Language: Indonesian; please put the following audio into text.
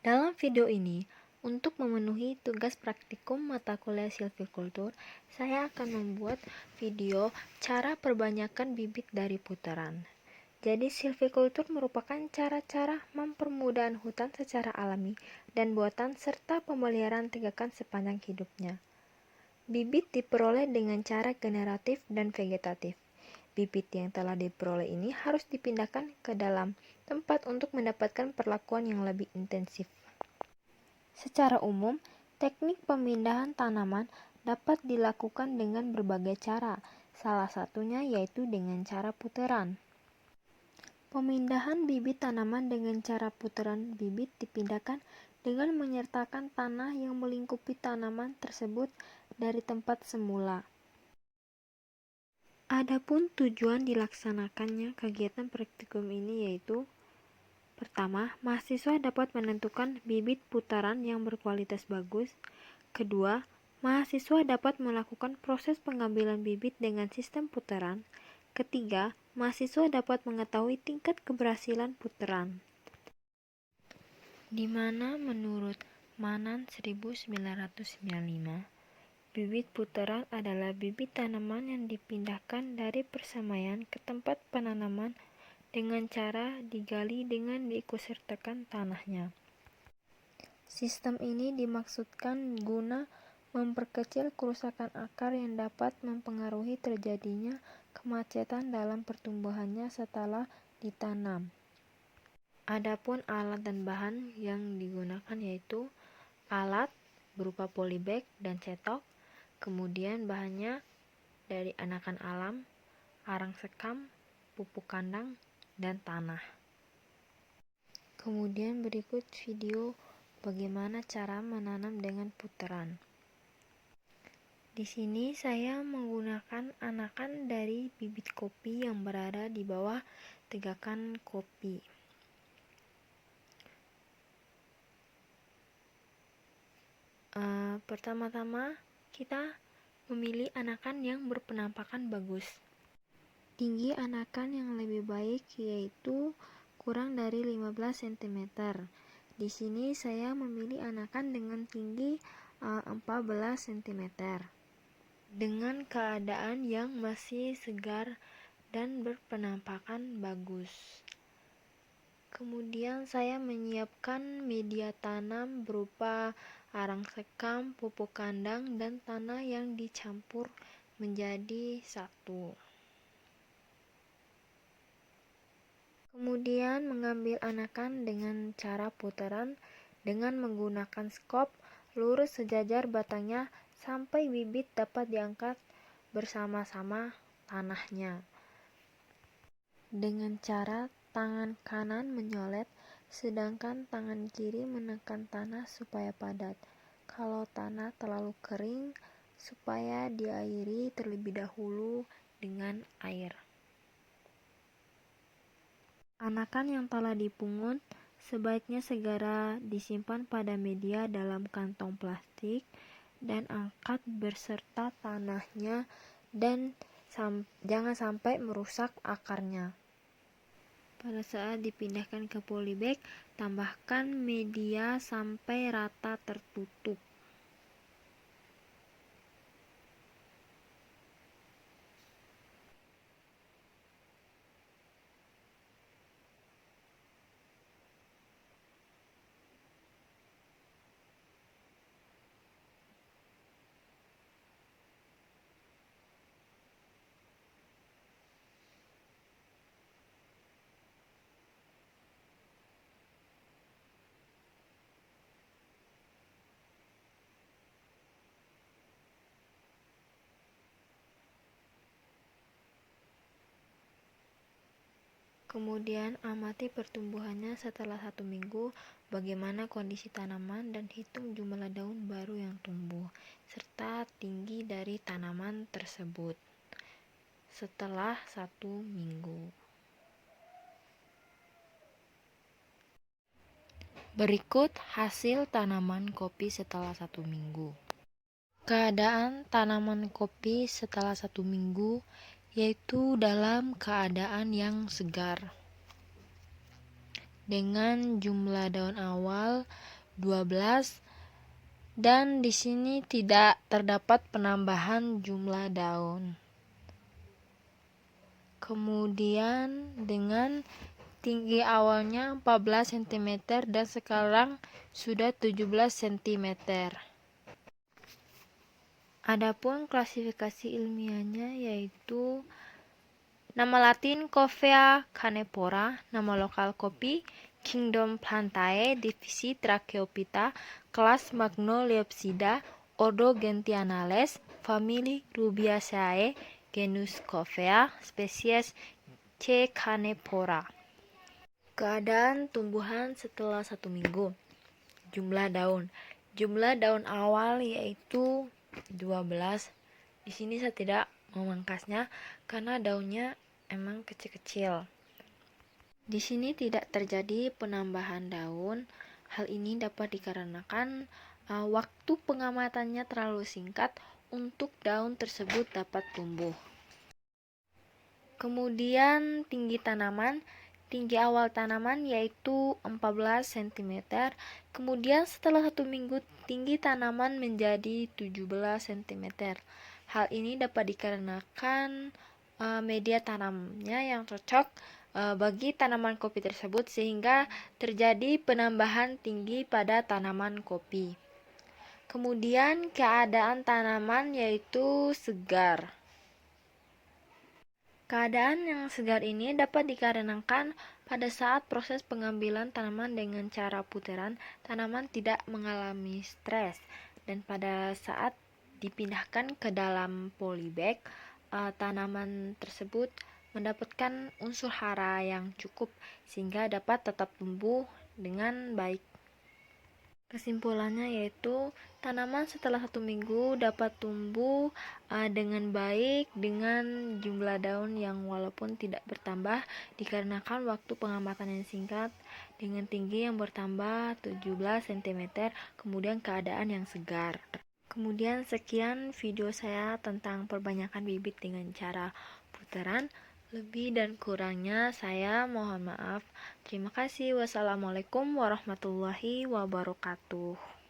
Dalam video ini, untuk memenuhi tugas praktikum mata kuliah silvikultur, saya akan membuat video cara perbanyakan bibit dari putaran. Jadi silvikultur merupakan cara-cara mempermudah hutan secara alami dan buatan serta pemeliharaan tindakan sepanjang hidupnya. Bibit diperoleh dengan cara generatif dan vegetatif. Bibit yang telah diperoleh ini harus dipindahkan ke dalam tempat untuk mendapatkan perlakuan yang lebih intensif. Secara umum, teknik pemindahan tanaman dapat dilakukan dengan berbagai cara, salah satunya yaitu dengan cara putaran. Pemindahan bibit tanaman dengan cara putaran bibit dipindahkan dengan menyertakan tanah yang melingkupi tanaman tersebut dari tempat semula. Adapun tujuan dilaksanakannya kegiatan praktikum ini yaitu: pertama, mahasiswa dapat menentukan bibit putaran yang berkualitas bagus. Kedua, mahasiswa dapat melakukan proses pengambilan bibit dengan sistem putaran. Ketiga, mahasiswa dapat mengetahui tingkat keberhasilan putaran. Di mana menurut Manan 1995, bibit putaran adalah bibit tanaman yang dipindahkan dari persemaian ke tempat penanaman dengan cara digali dengan diikutsertakan tanahnya. Sistem ini dimaksudkan guna memperkecil kerusakan akar yang dapat mempengaruhi terjadinya kemacetan dalam pertumbuhannya setelah ditanam. Adapun alat dan bahan yang digunakan yaitu alat berupa polybag dan cetok, kemudian bahannya dari anakan alam, arang sekam, pupuk kandang, dan tanah. Kemudian berikut video bagaimana cara menanam dengan putaran. Di sini saya menggunakan anakan dari bibit kopi yang berada di bawah tegakan kopi. Pertama-tama kita memilih anakan yang berpenampakan bagus. Tinggi anakan yang lebih baik yaitu kurang dari 15 cm. Di sini saya memilih anakan dengan tinggi 14 cm. Dengan keadaan yang masih segar dan berpenampakan bagus. Kemudian saya menyiapkan media tanam berupa arang sekam, pupuk kandang, dan tanah yang dicampur menjadi satu. Kemudian mengambil anakan dengan cara putaran dengan menggunakan skop lurus sejajar batangnya sampai bibit dapat diangkat bersama-sama tanahnya. Dengan cara tangan kanan menyolet, sedangkan tangan kiri menekan tanah supaya padat. Kalau tanah terlalu kering, supaya diairi terlebih dahulu dengan air. Anakan yang telah dipungut sebaiknya segera disimpan pada media dalam kantong plastik dan angkat beserta tanahnya dan jangan sampai merusak akarnya. Pada saat dipindahkan ke polybag, tambahkan media sampai rata tertutup. Kemudian amati pertumbuhannya setelah 1 minggu, bagaimana kondisi tanaman dan hitung jumlah daun baru yang tumbuh, serta tinggi dari tanaman tersebut setelah 1 minggu. Berikut hasil tanaman kopi setelah 1 minggu. Keadaan tanaman kopi setelah 1 minggu yaitu dalam keadaan yang segar, dengan jumlah daun awal 12, dan di sini tidak terdapat penambahan jumlah daun. Kemudian dengan tinggi awalnya 14 cm dan sekarang sudah 17 cm. Adapun klasifikasi ilmiahnya yaitu nama Latin Coffea canepora, nama lokal kopi Kingdom Plantae, divisi Tracheophyta, kelas Magnolepsida, ordo Gentianales, famili Rubiaceae, genus Coffea, spesies C. canepora. Keadaan tumbuhan setelah 1 minggu. Jumlah daun. Jumlah daun awal yaitu 12. Di sini saya tidak memangkasnya karena daunnya emang kecil-kecil. Di sini tidak terjadi penambahan daun. Hal ini dapat dikarenakan waktu pengamatannya terlalu singkat untuk daun tersebut dapat tumbuh. Kemudian tinggi tanaman. Tinggi awal tanaman yaitu 14 cm. Kemudian setelah 1 minggu tinggi tanaman menjadi 17 cm. Hal ini dapat dikarenakan media tanamnya yang cocok bagi tanaman kopi tersebut sehingga terjadi penambahan tinggi pada tanaman kopi. Kemudian keadaan tanaman yaitu segar. Keadaan yang segar ini dapat dikarenakan pada saat proses pengambilan tanaman dengan cara putaran, tanaman tidak mengalami stres, dan pada saat dipindahkan ke dalam polybag, tanaman tersebut mendapatkan unsur hara yang cukup sehingga dapat tetap tumbuh dengan baik. Kesimpulannya yaitu tanaman setelah 1 minggu dapat tumbuh dengan baik dengan jumlah daun yang walaupun tidak bertambah dikarenakan waktu pengamatan yang singkat, dengan tinggi yang bertambah 17 cm, kemudian keadaan yang segar. Kemudian sekian video saya tentang perbanyakan bibit dengan cara putaran. Lebih dan kurangnya saya mohon maaf. Terima kasih. Wassalamualaikum warahmatullahi wabarakatuh.